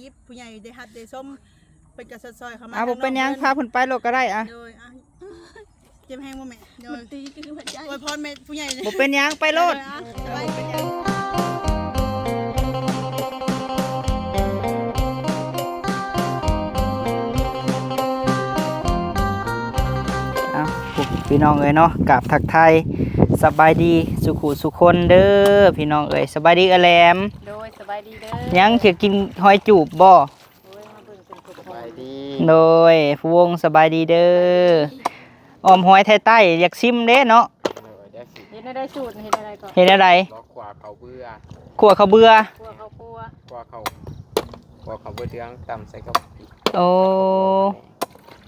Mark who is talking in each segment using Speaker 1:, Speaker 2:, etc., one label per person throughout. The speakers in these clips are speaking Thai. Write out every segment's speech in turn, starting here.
Speaker 1: ลิปผู้ใหญ่ได้ฮัดได้ส้มเป็นกระซอยเข้ามา
Speaker 2: เป็นยังพาผลไปโลกก็ได้อะ
Speaker 1: โดยเจ็บแห้งบ่แม่โดยตีคือหัวใจโดยพรแม่ผู้ใหญ่
Speaker 2: บ่เป็นยังไปโลดพี่น้องเอ๋ยเนาะกับทักไทยสบายดีสุขุสุคนเด้อพี่น้องเอ๋ยสบายดีแลม
Speaker 3: โดยสบายดีเด้อ
Speaker 2: ยังเขียกินหอยจูบบ่
Speaker 3: สบายดี
Speaker 2: โดยผู้วงสบายดีเด้อออมหอยไทยใต้อยากชิมเด้เนาะ
Speaker 3: เฮ็ดได้สูตรเฮ็ดอะไรก่อน
Speaker 2: เฮ็ดอะไร
Speaker 4: ขวาเขาเบื่อ
Speaker 2: ขั่วข้าวเบื่อ
Speaker 3: ขั่วข้าวคั่ว
Speaker 4: ขวาเขาเบื่อเดืองตำใส่กับ
Speaker 2: โอ้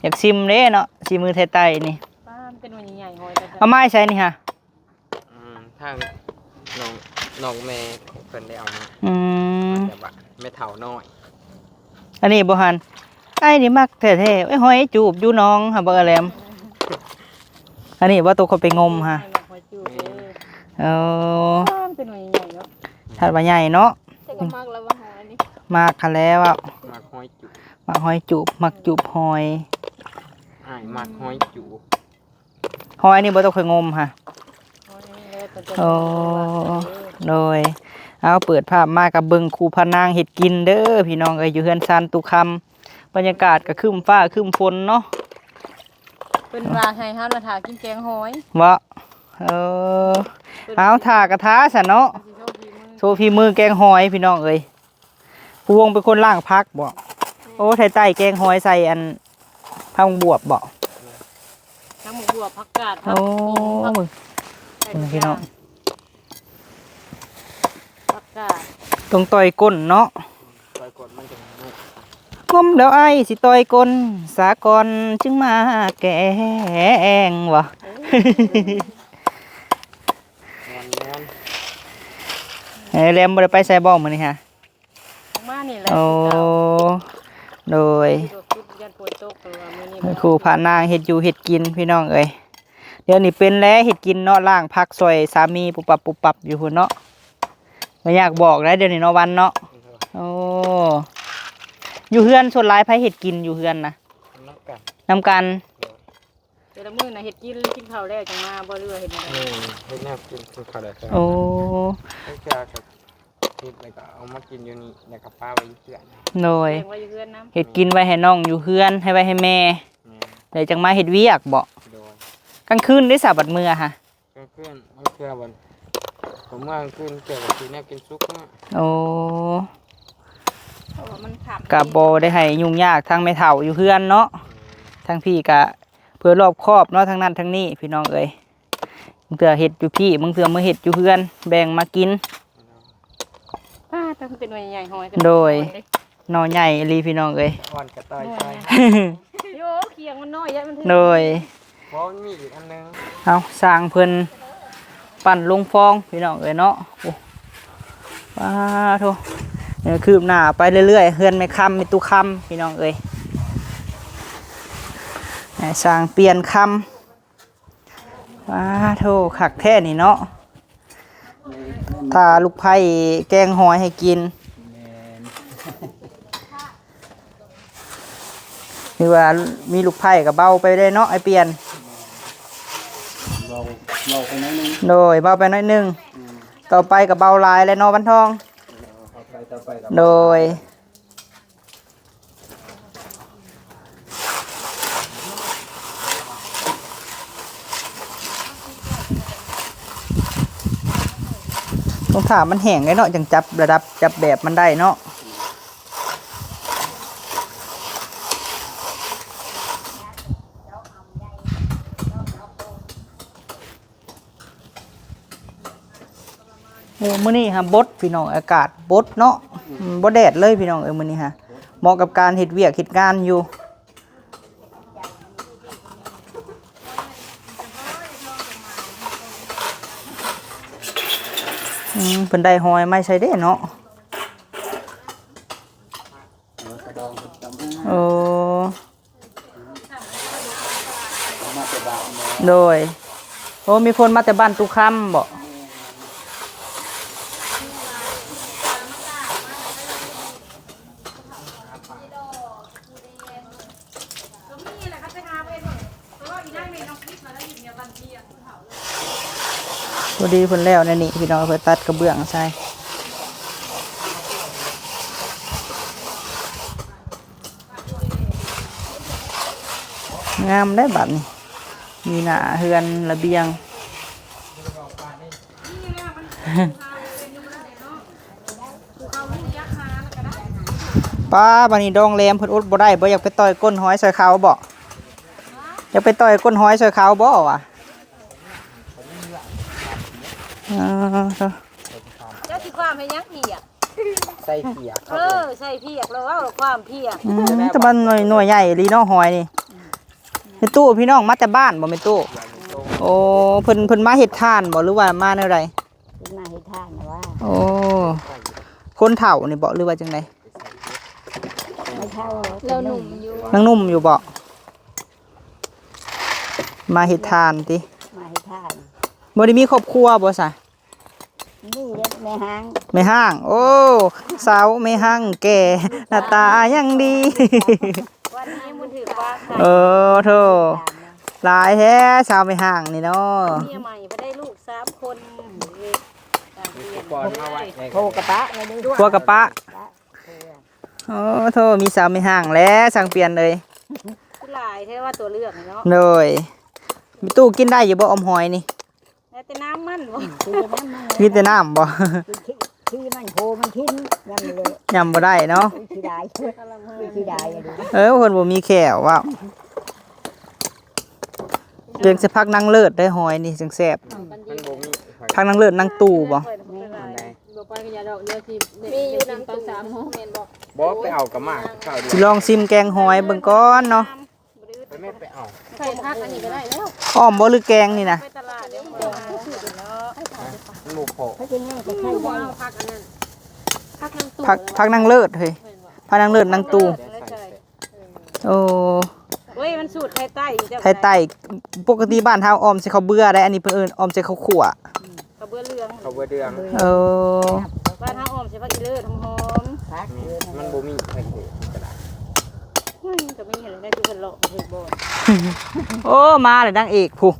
Speaker 2: อยากชิมเด้เนาะชิมมือไทยใต้นี่
Speaker 3: ป้าเป็นวันใหญ่ๆหอย
Speaker 2: เอาไม้ใส่นี่ฮะ
Speaker 4: ทางน้องแม่เพิ่นได้เอามาแต่ว่าไม่เท่าน้อย
Speaker 2: อันนี้บ่ฮันไอ้นี่มักแท้ๆไอ้หอยจูบอยู่น้องหาบ่แลมอันนี้ว่าตัวคนไปงมฮะ
Speaker 3: เป็นวันใหญ่เนาะ
Speaker 2: ถัดว่าใหญ่เนาะ
Speaker 3: แต่ก็มักแล้วว่าหอยนี่
Speaker 2: มากคันแล้วอ่ะ
Speaker 4: มักหอยจูบ
Speaker 2: มักหอยจูบมักจูบหอย
Speaker 4: มักหอยจูบ
Speaker 2: หอยนี่บ่ต้องเคยงมฮะโอ้โดยเอาเปิดภาพมากับเบิ่งครูพนางเฮ็ดกินเด้อพี่น้องเอ้ยอยู่เฮือนซานตุคำบรรยากาศก็ครึ้มฟ้าครึ้มฝนเนาะ
Speaker 3: เป็นปลาไทยเฮาน่ะถากินแกงหอย
Speaker 2: บ่เอาถากระทะซะเนาะโชว์ฝีมือแกงหอยพี่น้องเอ้ยผู้วงเป็นคนล่างพักบ่โอ้ไทยใต้แกงหอยใส่อันผักบวบบ่
Speaker 3: ทั้งหมูบวบผักกาด
Speaker 2: โอ้มึงพี่น้อง
Speaker 3: ผักกาด
Speaker 2: ตรงต่อยก้นเนาะ
Speaker 4: ต่อยก้นมันจะ
Speaker 2: งมแล้วไอ้สิต่อยก้นสากรจึงมาแกงวะแรมบ่ได้ไปใส่บ้องมื้อนี้ฮะ
Speaker 3: มานี่แหละ
Speaker 2: โอ้โดยครูพานางเฮ็ดอยู่เฮ็ดกินพี่น้องเอ้ยเดี๋ยวนี้เป็นแล้วเฮ็ดกินเนาะล่างผักซอยสามีปุบปับอยู่พุ่นเนาะไม่อยากบอกนะเดี๋ยวนี้เนาะวันเนาะโอ้อยู่เฮือนส่วนหลายไผเฮ็ดกินอยู่เฮือนนะน้ำกัน
Speaker 3: แต่ละมื้อน่ะเฮ็ดกินข้าวแล้วจังมาบ่เรือเฮ็ดอะไร
Speaker 4: เฮ็ดแนวกินข้าวได้
Speaker 2: โอ้
Speaker 4: ให้แกก็เฮ็ดแล้วก็เอามากินอยู่นี่แล้วก็ป้าไว้อยู่เฮือน
Speaker 2: โดยเฮ็ดกินไว้ให้น้องอยู่เฮือนให้ไว้ให้แม่เดี๋ยวจังมาเฮ็ดเวียกบ่กลางคืนได้สาบัดมื้อค่ะ
Speaker 4: กลางคืนมันคือวันผมว่ากลางคืนเกี่ยวกับกินแนวกินซุกเนาะ
Speaker 2: โอ้กะบ่ได้ให้ยุ่งยากทางแม่เฒ่าอยู่เฮือนเนาะทางพี่ก็เพื่อรอบครอบเนาะทางนั้นทางนี้พี่น้องเอ้ยมึงเถื่อเฮ็ดอยู่พี่มึงเถื่อมื้อเฮ็ดอยู่เฮือนแบ่งมากิน
Speaker 3: ต้องเป็นหน่วยใหญ่หอย
Speaker 2: โดยนอใหญ่ลีพี่น้องเอ้ย
Speaker 4: อ่อนกระต่ายใช่
Speaker 3: โยเคียงมันน้อยมัน
Speaker 2: โดย
Speaker 4: เพราะมีอีกอันนึง
Speaker 2: เอาสร้างเพิ่นปั่นลงฟองพี่น้องเอ้ยเนาะโอ้ว้าโธ่เนี่ยคืบหน้าไปเรื่อยๆเฮือนไม่คำไม่ตู้คำพี่น้องเอ้ยสร้างเปลี่ยนคำว้าโธ่ขักแท้นี่เนาะถ้าลูกไผ่แกงหอยให้กินนี่ว่ามีลูกไผ่กับเบาไปได้เนาะไอเปลี่ยน
Speaker 4: เบาไปน้อยนึง
Speaker 2: โดยเบาไปน้อยนึงต่อไปกับเบาลายและนอบันทองโดยต้องถามมันแห้งไงเนาะจังจับระดับจับแบบมันได้เนาะมื้อนี้ฮะบดพี่น้องอากาศบดเนาะบ่แดดเลยพี่น้องมื้อนี้ฮะเหมาะกับการเฮ็ดเวียกเฮ็ดงานอยู่เพิ่นได้หอยไม่ใช่เด้เนาะโอ้โดยโอ้มีคนมาแต่บ้านตุคำบ่ พอดีเพิ่นแล้วนั่นนี่พี่น้องเพิ่นตัดกระเบื้องใส่งามได้บัดนี้มีหน้าเฮือนระเบียง ป้าบัดนี้ดองแรมเพิ่นอดบ่ได้บ่อยากไปต่อยก้นหอยใส่เขาบ่อยากไปต่อยก้นหอยใส่เขาบ่วะ
Speaker 3: เจ้าสิความให้ยังเพียก
Speaker 4: ใส่เปียก
Speaker 3: ใส่เพียกแล้วว่าความเพียก
Speaker 2: แต่มันหน่วยใหญ่ลีเนาะหอยนี่เป็นตู้พี่น้องมาแต่บ้านบ่เป็นตู้โอ้เพิ่นมาเฮ็ดทานบ่หรือว่ามาแนวใด
Speaker 3: มาเฮ็ดทานนะว่า
Speaker 2: โอ้คนเฒ่านี่บ่หรือว่าจังได
Speaker 3: ไม่เท่าเราหนุ่มอยู่
Speaker 2: นางนุ่มอยู่บ่มาเฮ็ดทานติ
Speaker 3: มาเฮ็ดทาน
Speaker 2: บ่ได้มีครอบครัวบ่ซะ
Speaker 3: นี่เด้แม่หาง
Speaker 2: แม่ห้างโอ้สาวแม่ห้างแก่หน้าตายังดี
Speaker 3: วันนี้มันถือว่า
Speaker 2: โธ่หลายแท้ชาวไม่ห่างนี่เนาะ
Speaker 3: เมียใหม่ไปได้ลูก3 คน
Speaker 4: ก่อนมาไว้ใน
Speaker 3: โทรกระปะเลยดู
Speaker 2: พวกกระปะโอ้โธ่มีสาวไม่ห่างแล้วสั่งเปลี่ยนเลย
Speaker 3: ผู้หลายแท้ว่าตัวเลือกเนาะ
Speaker 2: เลยมีตู้กินได้อยู่บ่อมหอยนี่
Speaker 3: แล้วแต่น้ำมันบ่
Speaker 2: มีแต่น้ำบ่
Speaker 3: ที่มันโพมันทิ้งยังเลย
Speaker 2: ยำบ่ได้เนาะ
Speaker 3: ที่ได้ที่ได้ดู
Speaker 2: คนบ่มีแขวว้าวเพียงสิพักนั่งเลิศได้หอยนี่จังแซ่บ
Speaker 4: มันบ่มี
Speaker 2: พักนั่งเลิศนั่งตู้บ่
Speaker 3: มีอยู่น้ำตอน3 โมงแม่นบ่
Speaker 4: บ่ไปเอากระมาข้าวเดี
Speaker 2: สิ
Speaker 4: ยว
Speaker 2: ลองซิมแกงหอยเบิ่งก่อนเนาะ
Speaker 4: ไปไม่ไปเอา
Speaker 3: ใส่ผักอันนี้ก็ได้แล้ว
Speaker 2: อ้อมบ่หรือแกงนี่นะ
Speaker 3: ไปตลาดเดี๋ยวเนาะ
Speaker 4: ลูกโผล่
Speaker 3: ถ้าจะนั่งก็ใช่ได้ผักอันนั้นผักนั่งตู้
Speaker 2: พักนั่งเลิศเฮ้ยพักนั่งเลิศนั่งตู้โอ้
Speaker 3: เฮ้ยมันสูตรไทยใต้อยู่จ้ะ
Speaker 2: ไทยใต้ปกติบ้านเฮาออมใส่ข้าวเบื่อได้อันนี้เพิ่นเอิ้นออมใส่ข้าวขั่ว
Speaker 3: กระเบื้อเหลือง
Speaker 4: เขาบ่เดือง
Speaker 2: เออ
Speaker 3: บ้านเฮาออมใส่ผักอีเลิศหอม
Speaker 4: มันบ่มีไผโผล่กระดาษ
Speaker 3: ๆก็มีอะไรได้คือเพิ่นเลาะเฮ็ดบ่
Speaker 2: โอ้มาเลยนางเอกผู้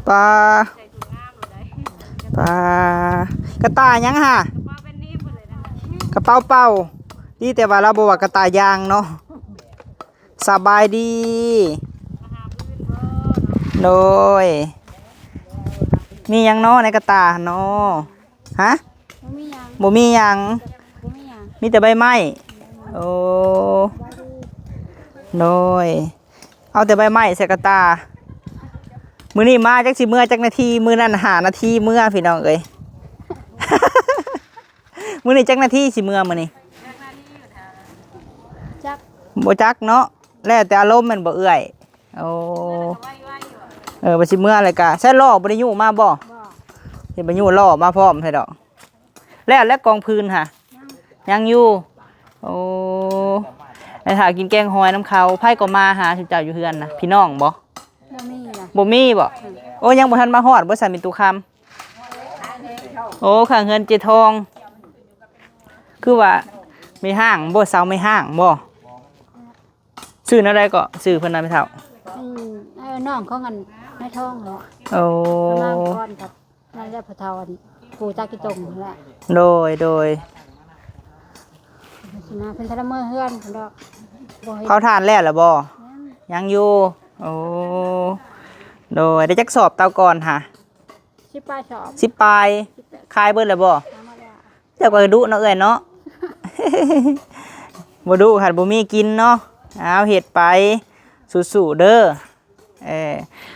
Speaker 2: ปลา
Speaker 3: ใส่ถุงงามเลยได้
Speaker 2: ปลากระต่ายยังฮะ
Speaker 3: ป้าเป็นนี่เพิ่นเลยนะ
Speaker 2: กระเป๋าเป่าดีแต่ว่าเราบอกว่ากระต่ายยางเนาะสบายดีโดยมีหยังเนาะในกระตายเนาะฮะ
Speaker 3: บ่มีหยัง
Speaker 2: บ่มีหยัง
Speaker 3: บ่มีหยัง
Speaker 2: มีแต่ใบไม้โอ้โดยเอาแต่ใบไม้ใส่กระตามื้อนี้มาจักสิเมื่อจักนาทีมื้อนั้น5 นาทีเมื่อพี่น้องเอ้ย มื้อนี้จักนาทีสิเมื่อมื้อนี้
Speaker 3: จัก
Speaker 2: บ่จักเนาะแล้วแต่อารมณ์แม่นบ่เอื้อยโอ้
Speaker 3: ไว้ๆอยู่
Speaker 2: บ่สิเมื่ออะไรกะใช้ล้อบ่ได้อยู่มาบ่
Speaker 3: บ่
Speaker 2: เฮ็ดบ่อยู่ล้อมาพร้อมใช่ดอกแล้วกองพื้นค่ะยังอยู่โอ้ไอ้ถ้ากินแกงหอยน้ำเขาไผก็มาหาสิเจ้าอยู่เฮือนนะพี่น้องบ่
Speaker 3: บ่มีนะ
Speaker 2: บ่มีบ่โอ้ยังบ่ทันมาฮอดบ่ซั่นมีตุคำโอ้ข้างเฮือนเจทอง คือว่ามีห้างบ่เซาไม่ห้างบ่ชื่ออะไรก็ชื่อเพิ่นน่ะไม่เท่า
Speaker 3: น้องเขากันในท้องเหรอ
Speaker 2: โอ้
Speaker 3: น้ำก้อนกับนั่นแหละพะเทาอันปู่ตากิตงนั่นแหละ
Speaker 2: โดย
Speaker 3: สิมาเพิ่นทะละเมอเฮือนเพิ่นดอกบ่เฮ็ด
Speaker 2: เขาทานแล้วล่ะบ่ยังอยู่โอ้โดยได้จักสอบเตาก่อนค่ะ
Speaker 3: สิปลาชอบ
Speaker 2: 10ปลายคายเบิดแล้วบ่
Speaker 3: ธรรมดา
Speaker 2: เจ้าก็ดุเนาะเอ้ยเนาะ บ่ดุค่ะบ่มีกินเนาะเอาเฮ็ดไปสู้ๆเด้อ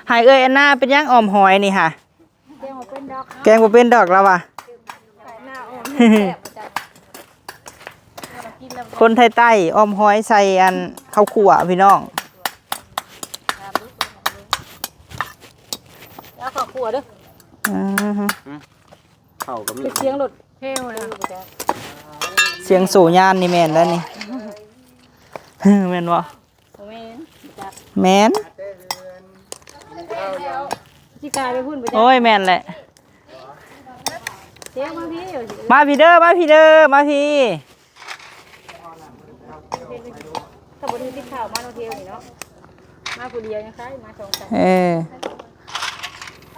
Speaker 2: ให้เอ้ยอันน่าเป็นหยังอ้อมหอยนี่ค่ะ
Speaker 3: แกงบ่เป็นดอก
Speaker 2: แกงบ่เป็นดอกแล้วว่ะ
Speaker 3: หน้าออมแซ่บจังกินแล้ว
Speaker 2: คนไทยใต้อ้อมหอยใส่อันข้าวคั่วพี่น้อง
Speaker 3: แล้วข้าวคั่วเด้อ
Speaker 2: อือฮึ
Speaker 4: เข้าก็มี
Speaker 3: เสียงรถเฮวนะ
Speaker 2: เสียงโสญานนี่แม่นแล้วนี่ แม่นบ่
Speaker 3: บ่แม่นจัก
Speaker 2: แม่น
Speaker 3: สิกลายไปพุ่นไปจัก
Speaker 2: โอ้ยแม่นแหละ
Speaker 3: เสียงบางทีอยู่สิ
Speaker 2: มาพี่เด้อมาพี่
Speaker 3: ถ้าบ่ได้กินข้าวมาโนเทลนี่เนาะมาผู้เดียวยังคล้ายมา2 3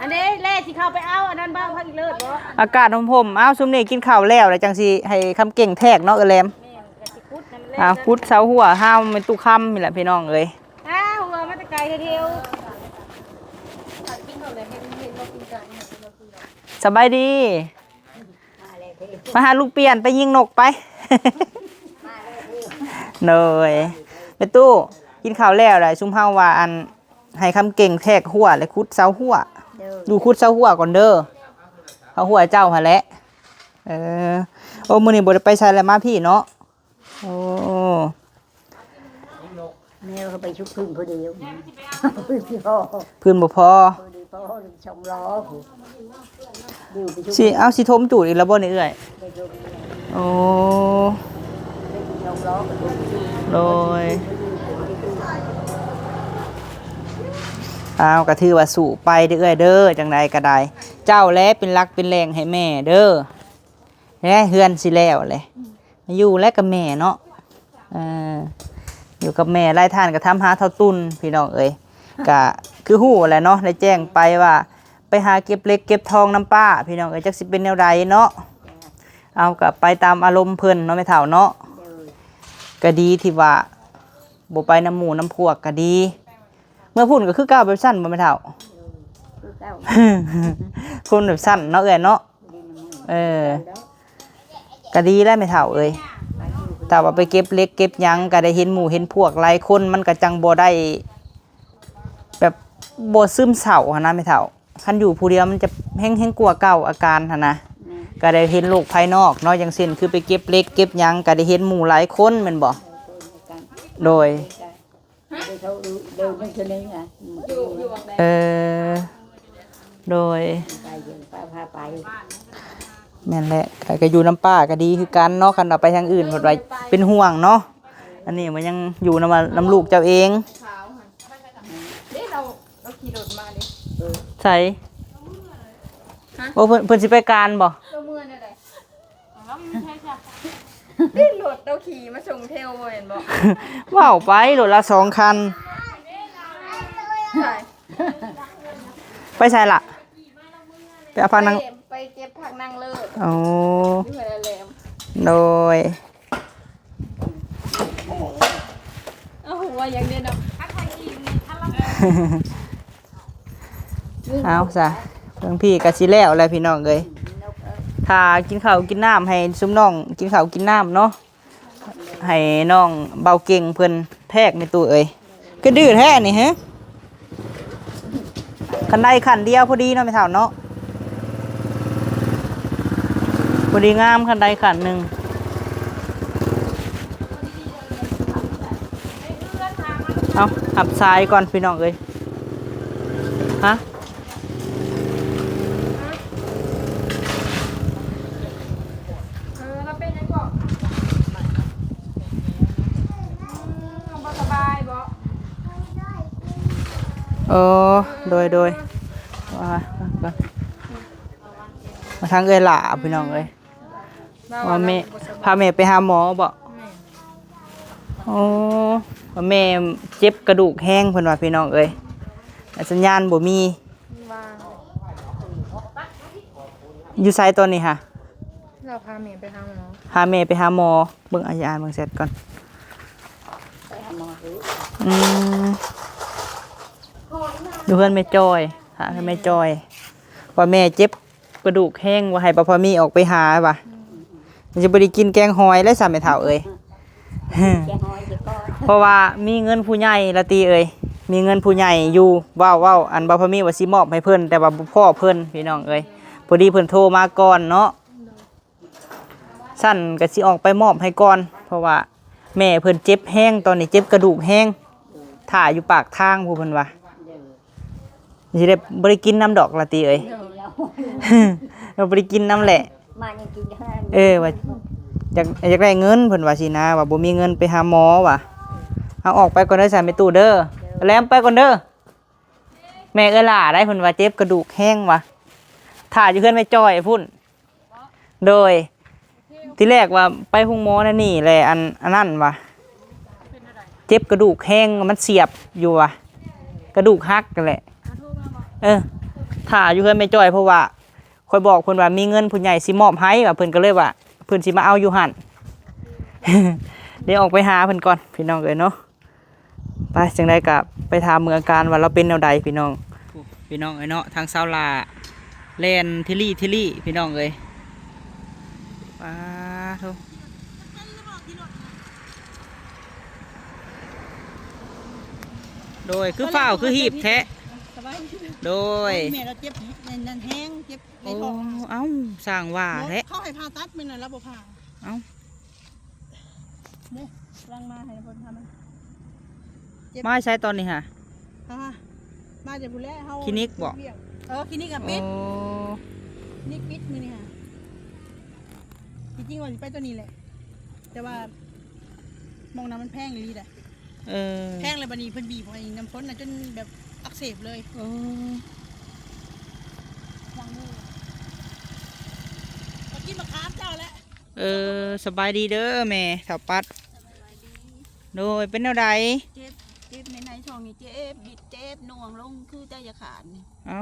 Speaker 3: อันนี้แล่สิเข้าไปเอาอันนั้นบ้างพักอีเลิศบ่
Speaker 2: อากาศห่มๆอ้าวซุมนี่กินข้าวแล้วแล้วจังสิให้คำเก่งแทกเนาะแหลม
Speaker 3: แม่กะสิคุดนั่นแหละ
Speaker 2: พุดเสาหัวห้ามเป็นตุค่ำนี่แหละพี่น้องเอ้ย
Speaker 3: อ้าวหัวมาแต่ไกลเดียวกินหมดเลยเห็นบ่กินกัน
Speaker 2: สบายดี มาหาลูกเปลี่ยนไปยิงนกไป เลยไปตู้กินข้าวแล้วเลยซุมเฮาว่าอันให้คำเก่งแทกหัวเลยคุดเสาหัวดูคุดเสาหัวก่อนเด้อเอาหัวเจ้าหาแหละโอ้มื้อนี้บ่ได้ไปใช้แล้วมาพี่เนาะโอ้
Speaker 5: แม่เขาไปชุบพึ่งพอดีพึ่งที่พ่อ
Speaker 2: พื้นบ่พอ
Speaker 5: พอดีพ่อชมล้ออยู่ไปชุบ
Speaker 2: สิเอาสิทมจูดอีกแล้วบ่นี่เอ้อย
Speaker 5: ไปชุบ
Speaker 2: โอ้
Speaker 5: ชมล้อกับชุบ
Speaker 2: โดยเอาก็ถือว่าสู่ไปเด้อเอ้อยเด้อจังใดก็ได้เจ้าแลเป็นรักเป็นแรงให้แม่เด้อแล้เฮือนสิแล้วแหละอยู่และกับแม่เนาะอยู่กับแม่ไล่ท่านก็ทำหาเท่าตุนพี่น้องเอ้ยก็คือฮู้แหละเนาะได้แจ้งไปว่าไปหาเก็บเล็กเก็บทองน้ำป้าพี่น้องเอ้ยจักสิเป็นแนวใดเนาะเอาก็ไปตามอารมณ์เพิ่นเนาะแม่เฒ่าเนาะก็ดีที่ว่าบ่ไปน้ำหมู่น้ำพวกก็ดี เมื่อพูดก็คือก้าวแบบสั้นบ่แม่เฒ่า
Speaker 5: คือเก้า
Speaker 2: คนแบบสั้นเนาะเอ้ยเนาะก็ดีแล้วแม่เฒ่าเอ้ยถ้าว่าไปเก็บเล็กเก็บหยังก็ได้เห็นหมู่เห็นพวกหลายคนมันก็จังบ่ได้แบบบ่ซึมเศร้าหั่นนะแม่เฒ่าคันอยู่ผู้เดียวมันจะแฮงกลัวเก่าอาการหั่นนะก็ได้เห็นโลกภายนอกเนาะอย่างเช่นคือไปเก็บเล็กเก็บหยังก็ได้เห็นหมู่หลายคนแม่นบ่โดย
Speaker 5: ไปเขาเดินไม่ชนึงอ่ะ
Speaker 2: โดย
Speaker 5: ไปอยู่ป้าพาไป
Speaker 2: แม่นแหละก็อยู่น้ำป้าก็ดีคือกันเนาะคันเอาไปทางอื่นเพิ่นว่าเป็นห่วงเนาะอันนี้มันยังอยู่น้ำลูกเจ้าเอง
Speaker 3: ขาวหั่นเด้เราขี่รถมาดิ
Speaker 2: ใส่โอ้เพิ่นสิไปการบ่
Speaker 3: เราเมื่อนั่นแหละอ๋อมันใช่จ้ะนี่รถเราขี่มาส่งเทลบ่เห็นบ่
Speaker 2: ว้าวไปรถละ2 คัน
Speaker 3: ใช่
Speaker 2: ไปใส่ละไปเอาพานัง
Speaker 3: ไปเก็บผักนางเลิศ
Speaker 2: โอ้
Speaker 3: อยู่ในแหลม
Speaker 2: โดย
Speaker 3: เอาหัวอย่างเดียวเนาะ
Speaker 2: เอาซะเพิ่งพี่ก็สิแล้วแหละพี่น้องเอ้ยถ้ากินข้าวกินน้ำให้ซุมน้องกินข้าวกินน้ำเนาะให้น้องเบาเก่งเพิ่นแทกในตู้เอ้ยก็ดื้อแท้นี่ฮะคันใดคันเดียวพอดีเนาะไม่เท่าเนาะพอดีงามคันใดคันหนึ่งเอาหับทรายก่อนพี่น้องเอ้ยฮะ
Speaker 3: เราเป็นยังก่อนบ่สบายบ่
Speaker 2: โดยมาทางเอ้ยหล่าพี่น้องเอ้ยว่าแม่พาแม่ไปหาหมอบ่โอ้ว่าแม่เจ็บกระดูกแห้งเพิ่นว่าพี่น้องเอ้ยสัญญาณบ่มีอยู่ไสตอนนี้ค่ะ
Speaker 3: เราพาเมย์ไปหาหมอ
Speaker 2: พาแม่ไปหาหมอเบิ่งอาการเบิ่งเสร็จก่อน
Speaker 5: ไปหาหมอดู
Speaker 2: ดูเพื่อนแม่จอยหาแม่จอยว่าแม่เจ็บกระดูกแห้งว่าให้ป้าพอมีออกไปหาว่ะมันจะบ่ได้กินแกงหอยและสามแม่เฒ่าเอ้ย
Speaker 5: แกหอยจะก็
Speaker 2: เพราะว่ามีเงินผู้ใหญ่ละตีเอ้ยมีเงินผู้ใหญ่อยู่ว้าวอันป้าพอมีว่าสิมอบให้เพิ่นแต่ว่าบ่พ่อเพิ่นพี่น้องเอ้ยพอดีเพิ่นโทรมาก่อนเนาะสั่นก็สิออกไปมอบให้ก่อนเพราะว่าแม่เพิ่นเจ็บแห้งตอนนี้เจ็บกระดูกแห้งถ่าอยู่ปากทางผู้เพิ่นว่าสิได้บ่ได้กินน้ำดอกละตีเอ้ย เราบ่ได้กินน้ำแหละ
Speaker 5: มายังกินได้
Speaker 2: ว่าอยากได้เงินเพิ่นว่าสินะว่าบ่มีเงินไปหาหมอว่ะเอาออกไปก่อนเด้อสามแม่ตู้เด้อแลมไปก่อนเด้อแม่เอ้อล่าได้เพิ่นว่าเจ็บกระดูกแห้งว่ะถ่าอยู่เพิ่นไม่จ้อยพุ่นโดยที่แรกว่าไปหุงหมอนั่นนี่แหละอันนั้นว่ะเจ็บกระดูกแห้งมันเสียบอยู่ว่ะกระดูกหักกันแหละ ถ่าอยู่เพิ่นไม่จ้อยเพราะว่าคอยบอกเพิ่นว่ามีเงินผู้ใหญ่สิมอบให้ว่าเพิ่นก็เลยว่าเพิ่นสิมาเอาอยู่หั่น เดี๋ยวออกไปหาเพิ่นก่อนพี่น้องเอ้ยเนาะไปจังได๋ก็ไปถามเมืองอาการว่าเราเป็นแนวใดพี่น้องพี่น้องเอ้ยเนาะทางซาวลาแลนทิลี่พี่น้องเอ้ยป้าโธ่โดยคือฝ้าวคือหีบแท้โดย
Speaker 1: แม่เราเจ็บในนั่นแห้งเจ็บใน
Speaker 2: โอ้
Speaker 1: ท้อง
Speaker 2: เอ้าสร้างว่าแท้
Speaker 1: เขาให้ผ่าตัดไม่หน่อยแล้วบ่ผ่า
Speaker 2: เอ้า
Speaker 1: เนี่ยรังมาให้คนทำมัน
Speaker 2: มาใช้ตอนนี้ฮะ
Speaker 1: มาจากบุรีเฮา
Speaker 2: คลินิกบ่
Speaker 1: คลินิกกับ
Speaker 2: โอ้
Speaker 1: ปิดคลินิกปิดมื้อนี้ฮะจริงๆว่าสิไปตัวนี้แหละแต่ว่ามองน้ำมันแพงเลยแหละ แพงเลยบัดนี้เพิ่นบีบให้น้ำพ้นน่ะจนแบบอักเสบเลยล้างมือมากินมะขามเจ้าแล้ว
Speaker 2: สบายดีเด้อแม่สาวปัดโดยเป็นแนวใด
Speaker 5: เจ็บในท้องนี่เจ็บบิดเจ็บหน่วงลงคือใจจะขาดนี่
Speaker 2: เอ้า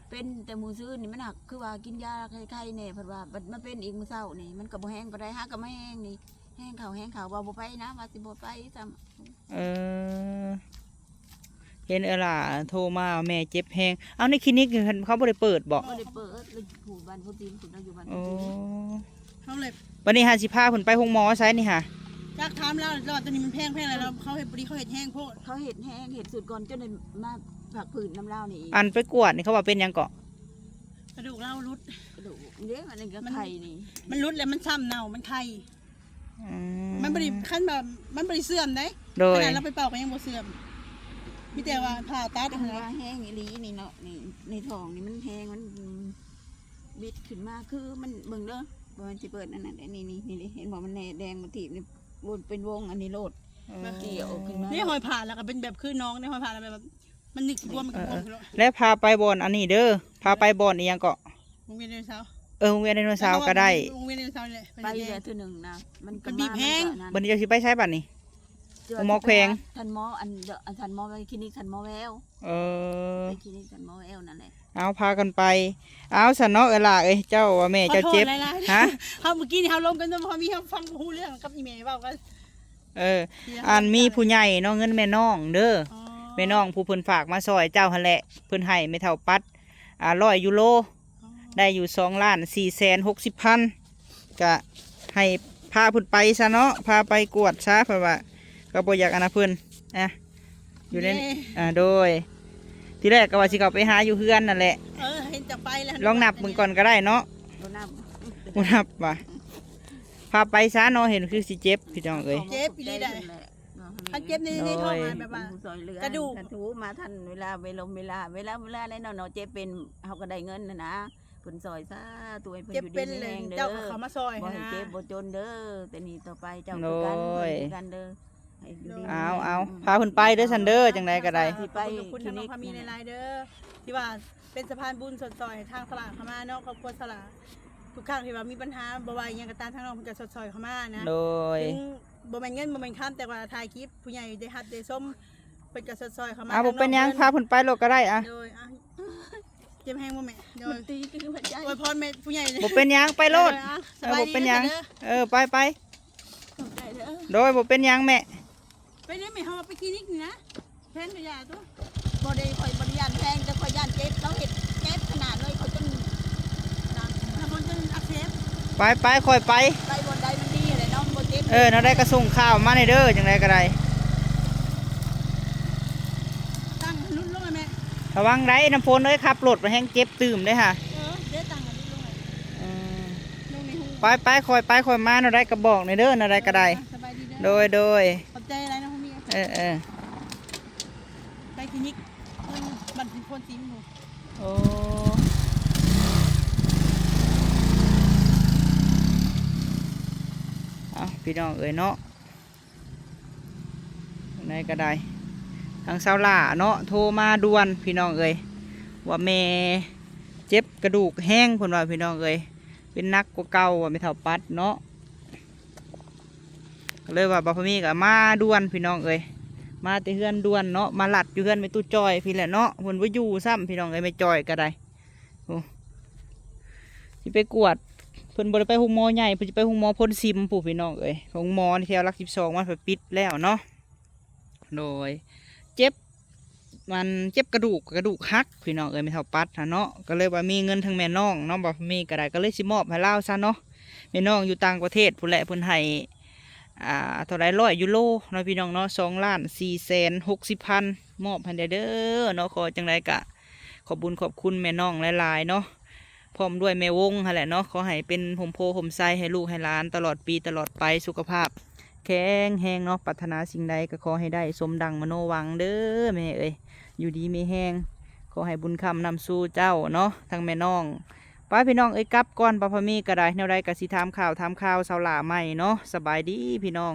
Speaker 5: เป็นแต่มือซื้อนี่มันหักคือว่ากินยาไข้ๆเนี่ยเพราะว่ามันเป็นอีกมื้อเช้านี่มันก็บ่แห้งบ่ได้หาก็ไม่แห้งนี่แห้งเขาว่าบ่ไปนะว่าสิบ่ไปซ้ำ
Speaker 2: เห็นล่ะโทรมาแม่เจ็บแฮงเอาในคลินิกเขาบ่ได้เปิดบ่
Speaker 5: บ่ได้เปิดเลยผู้บ้านผู้ทีมคุณเราอยู่บ้าน
Speaker 2: โอ้
Speaker 1: เขาเลย
Speaker 2: วันนี้หาสิพาเพิ่นไปโรงหมอไสนี่ค่ะ
Speaker 1: จากถามแล้วตอนนี้มันแพงอะไรแล้วเขาเห็ดบริเขาเห็ดแห้งโพด
Speaker 5: เขาเห็ดแห้งเห็ดสุดก่อนจนได้มาผักผืนน้ำเล่านี่อีก
Speaker 2: อันไปกวดนี่เขาว่าเป็นหยังเกาะ
Speaker 1: กระดูกเล่ารุด
Speaker 5: กระดูกเด้มันก็ไข่นี่
Speaker 1: มันรุดแล้วมันซ้ำเน่ามันไข่
Speaker 2: อื
Speaker 1: มันบริขั้นแบบมันบริเสื่อมได้
Speaker 2: โด
Speaker 1: ข
Speaker 2: ย
Speaker 1: นาดเราไปเป่าก็ยังบ่เสื่อมมีแต่ว่าผ่าตัด
Speaker 5: แต่
Speaker 1: หัว
Speaker 5: ว่าแห้งอีหลีนี่เนาะนี่ในท้องนี่มันแห้งมันบิดขึ้นมาคือมันเบิ่งเด้อบ่มันสิเปิดนั่นน่ะนี่เห็นบ่มันแดงมันถีบนี่วนเป็นวงอันนี้โลดเกี่ยวขึ้นมา
Speaker 1: นี่หอยผ่าแล้วก็เป็นแบบคือน้องนี่หอยผ่าแล้วแบบมันนึกรวมมันก็พออยู่แล้ว
Speaker 2: และพาไปบ่อนอันนี้เด้อพาไปบ่อนอีหยังเกาะ
Speaker 1: วงเวียนไดโนเสาร์
Speaker 2: โรงเรียนไดโนเสาร์ก็ได้
Speaker 1: วงเวียนไดโนเสาร์นี่แหละ
Speaker 5: ไปเลยทีหนึ่งนะมันก็
Speaker 1: บีบแห้ง
Speaker 2: วันนี้จะสิไปใช้บัดนี้ หมอแขวง
Speaker 5: ทันหมอทันหมอไปคลินิกทันหมอแวว ไปคลินิกทันหมอแววนั่นแหละ
Speaker 2: เอาพากันไปเอาสันเนาะล่ะเอ้ยเจ้าว่าแม่
Speaker 1: ขอ
Speaker 2: เจ้า
Speaker 1: โทษ
Speaker 2: เจ็บ
Speaker 1: หลายๆ
Speaker 2: ฮะ
Speaker 1: เขาเมื่อกี้นี่เขาลงกันจนพอมีเขาฟังหูเรื่องกับอีเมลเปล่ากัน
Speaker 2: อันมีผู้ใหญ่เนาะเงินแม่น้องเด้อ
Speaker 1: อ๋อ
Speaker 2: แม่น้องผู้เพิ่นฝากมาซอยเจ้าหั่นแหละเพิ่นให้ไม่เท่าปัด100 ยูโรได้อยู่2,460,000ก็ให้พาเพิ่นไปซะเนาะพาไปกวดซะเพราะว่าก็บ่อยากอันนะเพิ่นอยู่ในโดยที่แรกก็ว่าสิเข้าไปหาอยู่เฮือนนั่นแหละ
Speaker 1: เห็นจะไปแล้ว
Speaker 2: ลองนับมึงก่อนก็ได้เนาะ
Speaker 5: บ่นับ
Speaker 2: บ่นับว่ะพาไปซะเนาะเห็นคือสิเจ็บพี่น้องเอ้ย
Speaker 1: เจ็บอีได้ถ้าเจ็บในท้องแบบว่าก
Speaker 5: ระดูกถูมาทันเวลาเวลาได้เนาะเจ็บเป็นเฮาก็ได้เงินนะเพิ่นซอยซะตัวเพิ่น
Speaker 1: เจ็บ
Speaker 5: อยู่ดี
Speaker 1: เป็น
Speaker 5: มี
Speaker 1: เลย
Speaker 5: แรงเด้อ
Speaker 1: เจ้าเขามาซอย
Speaker 5: บ่ให้
Speaker 1: นะ
Speaker 5: เจ็บบ่จนเด้อแต่นี่ต่อไปเจ้าคือกันคือกันเด้อให้อยู่ดี
Speaker 2: เอาพาเพิ่นไปเด้อซันเด้อจังไดก็ได้
Speaker 5: สิไป
Speaker 1: ขอบคุณทางน้องพามีในไลน์เด้อที่ว่าเป็นสะพานบุญสดซอยทางสลากเข้ามาเนาะครอบครัวสลากทุกครั้งที่ว่ามีปัญหาบ่ว่าอิหยังก็ตามทางน้องเพิ่นก็สดซอยเข้ามานะ
Speaker 2: โดย
Speaker 1: ถึงบ่แม่นเงินบ่แม่นค้ำแต่ว่าถ่ายคลิปผู้ใหญ่ได้ฮัดได้ส้มเพิ่นก็สดซอยเข้ามา
Speaker 2: บ่เป็นหยังพาเพิ่นไปโลกก็ได้อะ
Speaker 1: โดยเจ็บแห้งบ่แม่โด
Speaker 5: มัน
Speaker 1: ย
Speaker 5: ตีคือหัวใจ
Speaker 1: อวยพรแม่ผู้ใหญ่เลย
Speaker 2: บ่เป็นหยังไปโลด
Speaker 1: สบาย
Speaker 2: บ่
Speaker 1: ดี
Speaker 2: เป็นหยัง
Speaker 1: เด้อ
Speaker 2: ไป
Speaker 5: หัวใจเด้อ
Speaker 2: โดยบ่เป็นหยังแม่
Speaker 1: ไปได้ไหมเฮาไปคลินิกนี่นะแพนไปยาตัว
Speaker 5: บ่ได้ข่อยบ่ได้ย่านแพงแต่ข่อยย่านเจ็บเราเฮ็ดเจ็บขนาดเลยเขาจน
Speaker 1: ถ้าบนจนอักเสบ
Speaker 2: ไปค่อยไป
Speaker 5: ไปบนใดมันดีเลยเนาะบ่เจ็บ
Speaker 2: เนาะได้กระส่งข้าวมาในเด้อจังไดก็ได้
Speaker 1: ตั้งรุ่นลงไหมแม่
Speaker 2: ระวังได้น้ำฝนเอ้ยขับรถไปแห้งเจ็บตื่มเด้อค่ะ
Speaker 1: เด้ตั้งอันนี้ลงไหมลงในห้อง
Speaker 2: ไปค่อยมาเนาะได้ก็บอกในเด้อเนาะได้ก็ได้
Speaker 1: สบายดีเด้อ
Speaker 2: โดย
Speaker 1: ขอบใจอะไรนะพ่อมี ไปคลินิกบัตรโฟนซิมหนู
Speaker 2: โอ้พี่น้องเอ้ยเนาะไหนก็ได้ทางเซาล่าเนาะโทรมาด่วนพี่น้องเอ้ยว่าแม่เจ็บกระดูกแห้งคนว่าพี่น้องเอ้ยเป็นนักกว่าเก่าว่าไม่เท่าปัดเนาะก็เลยว่าบ่พอมีก็มาด่วนพี่น้องเอ้ย มาแต่เฮือนด่วนเนาะมาหลัดอยู่เฮือนไม่ตู้จอยพี่แหละเนาะเพิ่นบ่อยู่ซ้ำพี่น้องเอ้ยไม่จอยก็ได้โอ้สิไปกวดเพิ่นบ่ได้ไปหุงหมอใหญ่เพิ่นสิไปหุงหมอพ่นซิมผู้พี่น้องเอ้ยหุงหมอที่แถวหลัก12มันเพิ่นปิดแล้วเนาะโดยเจ็บมันเจ็บกระดูกหักพี่น้องเอ้ยไม่เท่าปัดนะเนาะก็เลยว่ามีเงินทางแม่น้องเนาะบ่มีก็ได้ก็เลยสิมอบให้เลาซะเนาะแม่น้องอยู่ต่างประเทศพุ่นแหละเพิ่นให้เท่าไร100 ยูโรเนาะพี่น้องเนาะ2,460,000มอบให้เด้อเนาะขอจังไรกะขอบบุญขอบคุณแม่น้องหลายๆเนาะพร้อมด้วยแม่วงหั่นแหละเนาะขอให้เป็นห่มโพห่มไทรให้ลูกให้หลานตลอดปีตลอดไปสุขภาพแข็งแรงเนาะปรารถนาสิ่งใดก็ขอให้ได้สมดังมโนหวังเด้อแม่เอ้ยอยู่ดีไม่แห้งขอให้บุญคำนำสู่เจ้าเนาะทั้งแม่น้องป้าพี่น้องเอ้ยกลับก่อนป้าพะมีก็ได้แนวใดก็สิถามข่าวสาวหลาใหม่เนาะสบายดีพี่น้อง